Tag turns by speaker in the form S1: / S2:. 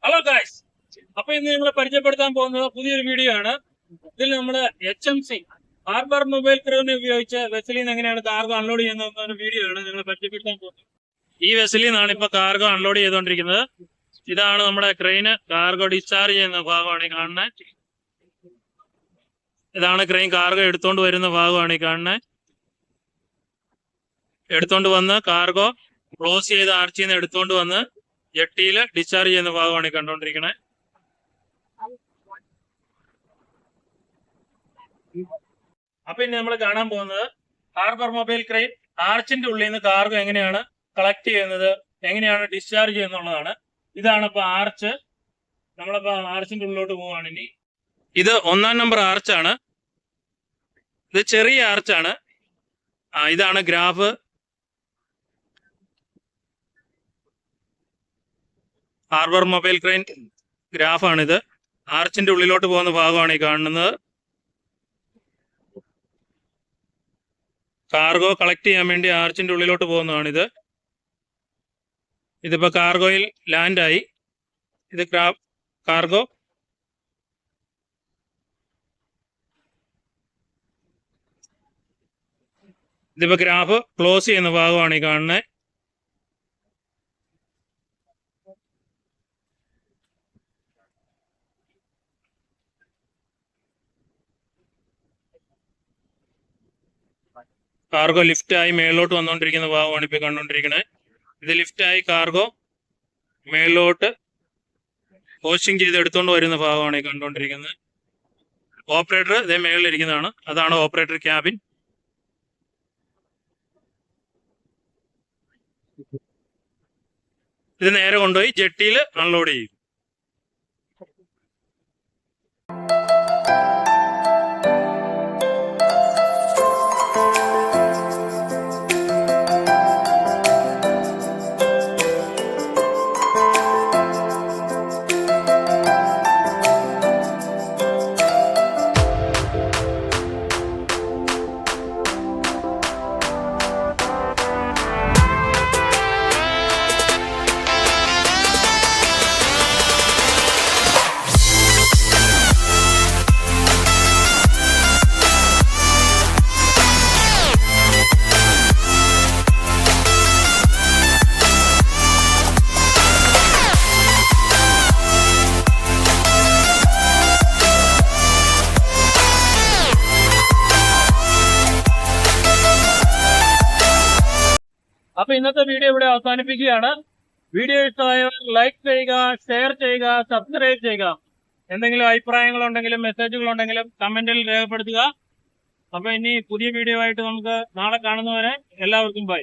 S1: Hello guys, അപ്പൊ ഇന്ന് നമ്മൾ പരിചയപ്പെടുത്താൻ പോകുന്നത് പുതിയൊരു വീഡിയോ ആണ്. ഇതിൽ നമ്മള് HMC ഹാർബർ മൊബൈൽ ക്രൂവിനെ ഉപയോഗിച്ച് വെസലിൽ നിന്ന് എങ്ങനെയാണ് കാർഗോ അൺലോഡ് ചെയ്യുന്ന ഒരു വീഡിയോ ആണ് നിങ്ങൾ പരിചയപ്പെടുത്താൻ പോകുന്നത്. ഈ വെസലിൽ നിന്നാണ് ഇപ്പൊ കാർഗോ അൺലോഡ് ചെയ്തുകൊണ്ടിരിക്കുന്നത്. ഇതാണ് നമ്മുടെ ക്രെയിന് കാർഗോ ഡിസ്ചാർജ് ചെയ്യുന്ന ഭാഗമാണ് ഈ കാണുന്നത്. ഇതാണ് ക്രെയിൻ കാർഗോ എടുത്തോണ്ട് വരുന്ന ഭാഗമാണ് ഈ കാണുന്നത്. എടുത്തോണ്ട് വന്ന് കാർഗോ ക്ലോസ് ചെയ്ത് ആർച്ചിൽ നിന്ന് എടുത്തോണ്ട് വന്ന് ജെട്ടിയിൽ ഡിസ്ചാർജ് ചെയ്യുന്ന ഭാഗമാണ് ഈ കണ്ടുകൊണ്ടിരിക്കുന്നത്. അപ്പൊ ഇനി നമ്മൾ കാണാൻ പോകുന്നത് ഹാർബർ മൊബൈൽ ക്രെയിൻ ആർച്ചിന്റെ ഉള്ളിൽ നിന്ന് കാർഗോ എങ്ങനെയാണ് കളക്ട് ചെയ്യുന്നത്, എങ്ങനെയാണ് ഡിസ്ചാർജ് ചെയ്യുന്നുള്ളതാണ്. ഇതാണ് ഇപ്പൊ ആർച്ച്. നമ്മളിപ്പോ ആർച്ചിന്റെ ഉള്ളിലോട്ട് പോവാണ്. ഇനി ഇത് 1-ാം നമ്പർ ആർച്ചാണ്. ഇത് ചെറിയ ആർച്ചാണ്. ഇതാണ് ഗ്രാഫ്. ഹാർബർ മൊബൈൽ ക്രെയിൻ ഗ്രാഫാണിത്. ആർച്ചിന്റെ ഉള്ളിലോട്ട് പോകുന്ന ഭാഗമാണ് ഈ കാണുന്നത്. കാർഗോ കളക്ട് ചെയ്യാൻ വേണ്ടി ആർച്ചിന്റെ ഉള്ളിലോട്ട് പോകുന്നതാണിത്. ഇതിപ്പോ കാർഗോയിൽ ലാൻഡായി. ഇത് കാർഗോ ഇതിപ്പോ ഗ്രാഫ് ക്ലോസ് ചെയ്യുന്ന ഭാഗമാണ് ഈ കാണുന്നത്. കാർഗോ ലിഫ്റ്റായി മേളിലോട്ട് വന്നുകൊണ്ടിരിക്കുന്ന ഭാഗമാണ് ഇപ്പൊ കണ്ടുകൊണ്ടിരിക്കുന്നത്. ഇത് ലിഫ്റ്റായി കാർഗോ മേളിലോട്ട് പോസ്റ്റിംഗ് ചെയ്ത് എടുത്തുകൊണ്ട് വരുന്ന ഭാഗമാണ് ഈ കണ്ടുകൊണ്ടിരിക്കുന്നത്. ഓപ്പറേറ്റർ ഇതേ മേളിലിരിക്കുന്നതാണ്. അതാണ് ഓപ്പറേറ്റർ ക്യാബിൻ. ഇത് നേരെ കൊണ്ടുപോയി ജെട്ടിയിൽ അൺലോഡ് ചെയ്യും. അപ്പൊ ഇന്നത്തെ വീഡിയോ ഇവിടെ അവസാനിപ്പിക്കുകയാണ്. വീഡിയോ ഇഷ്ടമായവർ ലൈക്ക് ചെയ്യുക, ഷെയർ ചെയ്യുക, സബ്സ്ക്രൈബ് ചെയ്യുക. എന്തെങ്കിലും അഭിപ്രായങ്ങളുണ്ടെങ്കിലും മെസ്സേജുകളുണ്ടെങ്കിലും കമന്റിൽ രേഖപ്പെടുത്തുക. അപ്പൊ ഇനി പുതിയ വീഡിയോ ആയിട്ട് നമുക്ക് നാളെ കാണുന്നവരെ എല്ലാവർക്കും ബൈ.